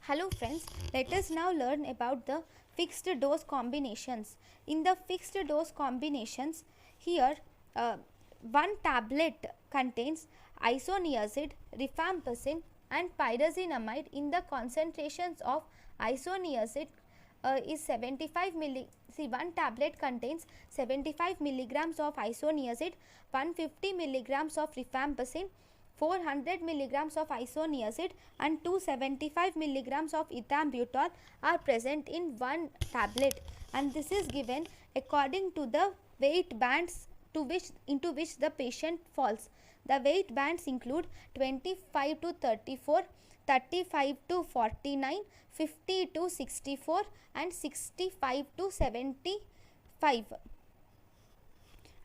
Hello friends, let us now learn about the fixed dose combinations. In the fixed dose combinations, here one tablet contains isoniazid, rifampicin and pyrazinamide in the concentrations of isoniazid is 75 milli. See, one tablet contains 75 milligrams of isoniazid, 150 milligrams of rifampicin, 400 milligrams of isoniazid and 275 milligrams of ethambutol are present in one tablet, and this is given according to the weight bands into which the patient falls. The weight bands include 25 to 34, 35 to 49, 50 to 64 and 65 to 75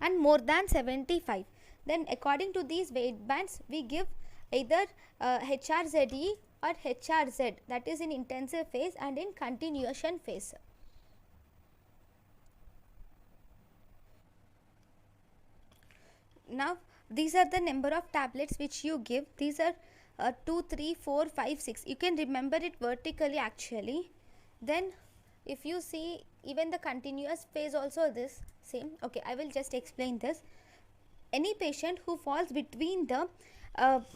and more than 75. Then according to these weight bands we give either HRZE or HRZ, that is in intensive phase and in continuation phase. Now these are the number of tablets which you give. These are 2, 3, 4, 5, 6. You can remember it vertically actually. Then if you see even the continuous phase also this same. Okay, I will just explain this. Any patient who falls between the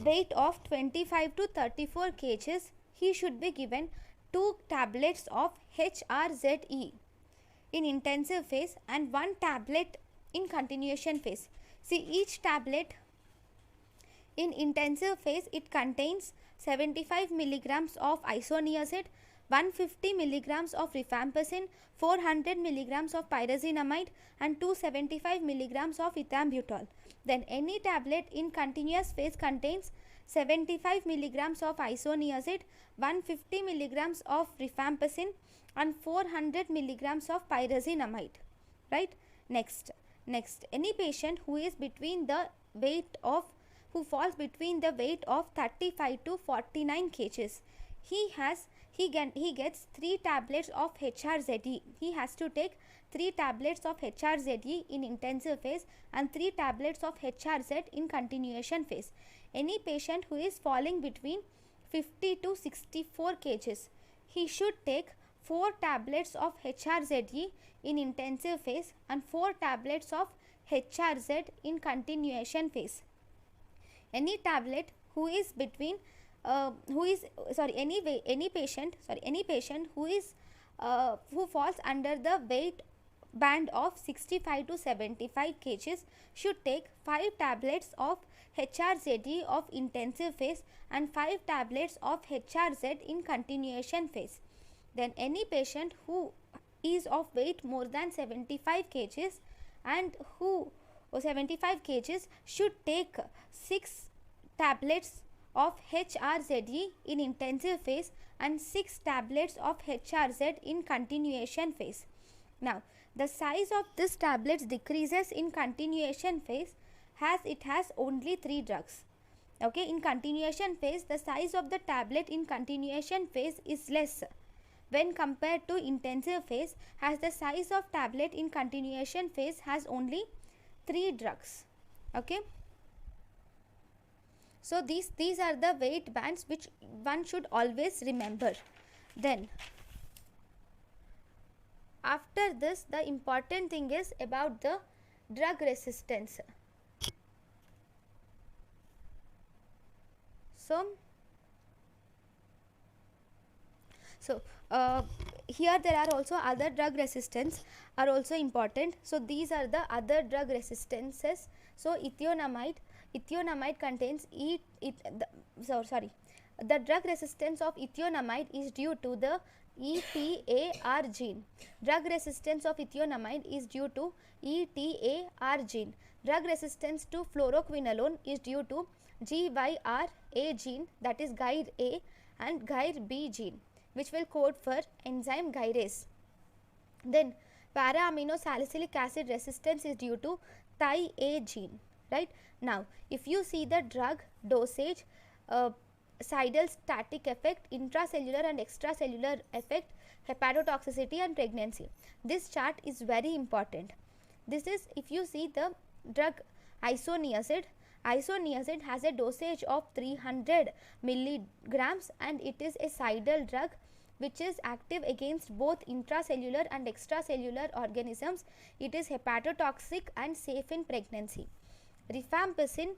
weight of 25 to 34 kgs, he should be given 2 tablets of HRZE in intensive phase and 1 tablet in continuation phase. See, each tablet in intensive phase it contains 75 milligrams of isoniazid, 150 milligrams of rifampicin, 400 milligrams of pyrazinamide and 275 milligrams of ethambutol. Then any tablet in continuous phase contains 75 milligrams of isoniazid, 150 milligrams of rifampicin and 400 milligrams of pyrazinamide. Right? Next, any patient who is between the weight of who falls between the weight of 35 to 49 kgs, he gets 3 tablets of HRZE. He has to take 3 tablets of HRZE in intensive phase and 3 tablets of HRZ in continuation phase. Any patient who is falling between 50 to 64 kgs, he should take 4 tablets of HRZE in intensive phase and 4 tablets of HRZ in continuation phase. Any tablet who is between any patient who falls under the weight band of 65 to 75 kgs should take 5 tablets of HRZE of intensive phase and 5 tablets of HRZ in continuation phase. Then any patient who is of weight more than 75 kgs and who 75 kgs should take 6 tablets of HRZE in intensive phase and 6 tablets of HRZ in continuation phase. Now the size of this tablets decreases in continuation phase as it has only 3 drugs. Okay, in continuation phase the size of the tablet in continuation phase is less when compared to intensive phase, as the size of tablet in continuation phase has only 3 drugs. Okay, so these are the weight bands which one should always remember. Then after this, the important thing is about the drug resistance. So here there are also other drug resistance are also important. So these are the other drug resistances. So ethionamide contains the drug resistance of ethionamide is due to the ETAR gene. Drug resistance of ethionamide is due to ETAR gene. Drug resistance to fluoroquinolone is due to GYRA gene, that is GYR A and GYR B gene, which will code for enzyme gyrase. Then para-aminosalicylic acid resistance is due to Thi-A gene. Right? Now if you see the drug dosage, cytostatic effect, intracellular and extracellular effect, hepatotoxicity and pregnancy, this chart is very important. This is, if you see the drug isoniazid Isoniazid has a dosage of 300 milligrams and it is a cidal drug which is active against both intracellular and extracellular organisms. It is hepatotoxic and safe in pregnancy. Rifampicin,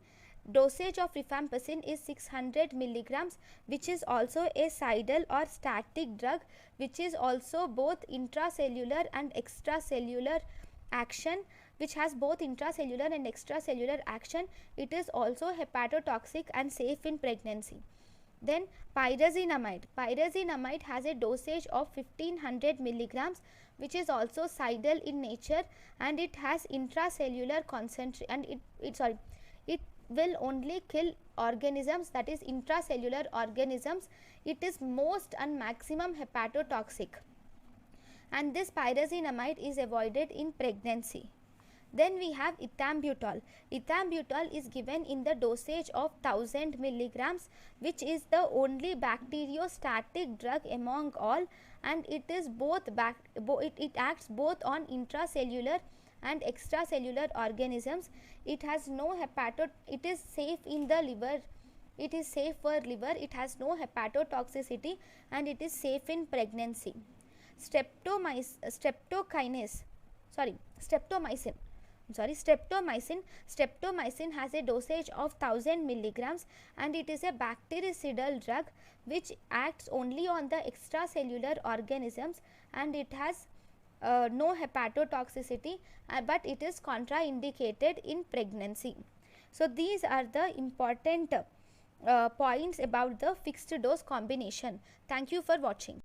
dosage of rifampicin is 600 milligrams, which is also a cidal or static drug which is also both intracellular and extracellular action, which has both intracellular and extracellular action. It is also hepatotoxic and safe in pregnancy. Then pyrazinamide. Pyrazinamide has a dosage of 1500 milligrams, which is also cidal in nature, and it has intracellular concentration, and it will only kill organisms, that is intracellular organisms. It is most and maximum hepatotoxic, and this pyrazinamide is avoided in pregnancy. Then we have ethambutol. Ethambutol is given in the dosage of 1000 milligrams, which is the only bacteriostatic drug among all, and it is it acts both on intracellular and extracellular organisms. It has no it is safe in the liver. It is safe for liver. It has no hepatotoxicity and it is safe in pregnancy. Streptomycin has a dosage of 1000 milligrams and it is a bactericidal drug which acts only on the extracellular organisms, and it has no hepatotoxicity, but it is contraindicated in pregnancy. So these are the important points about the fixed dose combination. Thank you for watching.